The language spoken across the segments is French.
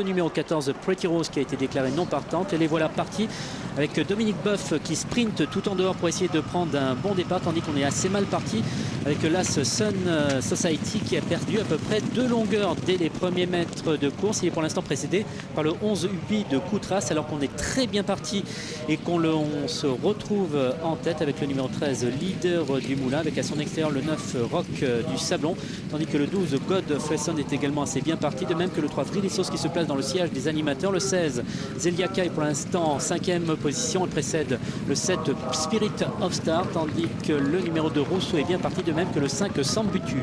Le numéro 14, Pretty Rose, qui a été déclarée non partante. Et les voilà partis avec Dominique Boeuf qui sprint tout en dehors pour essayer de prendre un bon départ, tandis qu'on est assez mal parti avec l'As Sun Society qui a perdu à peu près 2 longueurs dès les premiers mètres de course. Il est pour l'instant précédé par le 11 Upi de Koutras, alors qu'on est très bien parti et qu'on se retrouve en tête avec le numéro 13, leader du Moulin, avec à son extérieur le 9 Rock du Sablon, tandis que le 12 God Fresson est également assez bien parti, de même que le 3 Vrilissos qui se place dans le siège des animateurs. Le 16 Zeliaka est pour l'instant en 5e position, elle précède le 7 Spirit of Star, tandis que le numéro 2 Rousseau est bien parti, de même que le 5 Sambutu.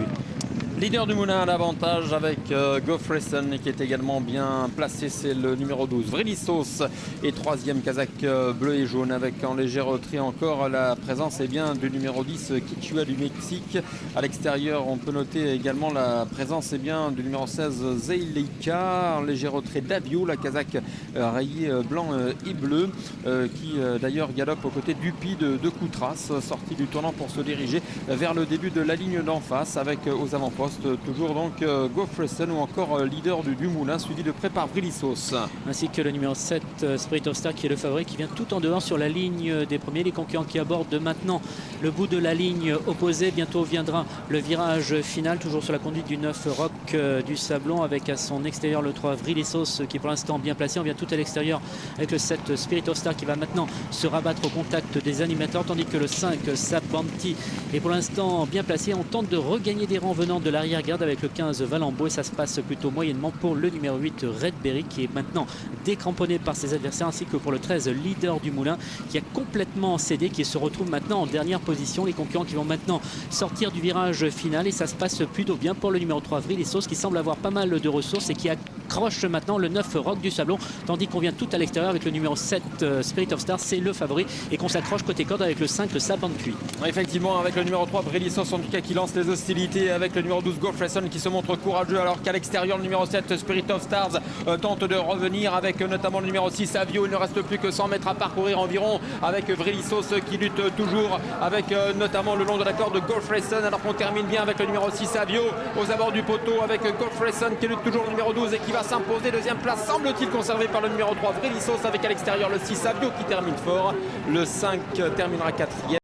Leader du Moulin à l'avantage avec Gofresson qui est également bien placé, c'est le numéro 12 Vrilissos et 3e Kazakh bleu et jaune, avec en léger retrait encore la présence bien du numéro 10 Quichua du Mexique. À l'extérieur on peut noter également la présence bien du numéro 16 Zeliaka, en léger retrait Davio, la Kazakh rayée blanc et bleu, qui d'ailleurs galope aux côtés d'Upi de Koutras, sorti du tournant pour se diriger vers le début de la ligne d'en face, avec aux avant-postes toujours donc Gofresson ou encore leader du Moulin, suivi de près par Vrilissos. Ainsi que le numéro 7 Spirit of Star qui est le favori, qui vient tout en dehors sur la ligne des premiers. Les concurrents qui abordent maintenant le bout de la ligne opposée. Bientôt viendra le virage final, toujours sur la conduite du 9 Rock du Sablon, avec à son extérieur le 3 Vrilissos qui est pour l'instant bien placé. On vient tout à l'extérieur avec le 7 Spirit of Star qui va maintenant se rabattre au contact des animateurs, tandis que le 5 Sapanti est pour l'instant bien placé. On tente de regagner des rangs venant de l'arrière-garde avec le 15 Valambo, et ça se passe plutôt moyennement pour le numéro 8 Redberry qui est maintenant décramponné par ses adversaires, ainsi que pour le 13 leader du Moulin qui a complètement cédé, qui se retrouve maintenant en dernière position. Les concurrents qui vont maintenant sortir du virage final, et ça se passe plutôt bien pour le numéro 3 Vrilissos qui semble avoir pas mal de ressources et qui accroche maintenant le 9 Rock du Sablon, tandis qu'on vient tout à l'extérieur avec le numéro 7 Spirit of Star, c'est le favori, et qu'on s'accroche côté corde avec le 5 Sabancuit. Effectivement, avec le numéro 3 Vrilissos en tout cas qui lance les hostilités, avec le numéro 12 Gofresson qui se montre courageux, alors qu'à l'extérieur le numéro 7 Spirit of Stars tente de revenir, avec notamment le numéro 6 Avio. Il ne reste plus que 100 mètres à parcourir environ, avec Vrilissos qui lutte toujours avec notamment le long de la corde de Gofresson, alors qu'on termine bien avec le numéro 6 Avio aux abords du poteau, avec Gofresson qui lutte toujours le numéro 12 et qui va s'imposer. Deuxième place semble-t-il conservée par le numéro 3 Vrilissos, avec à l'extérieur le 6 Avio qui termine fort. Le 5 terminera 4e.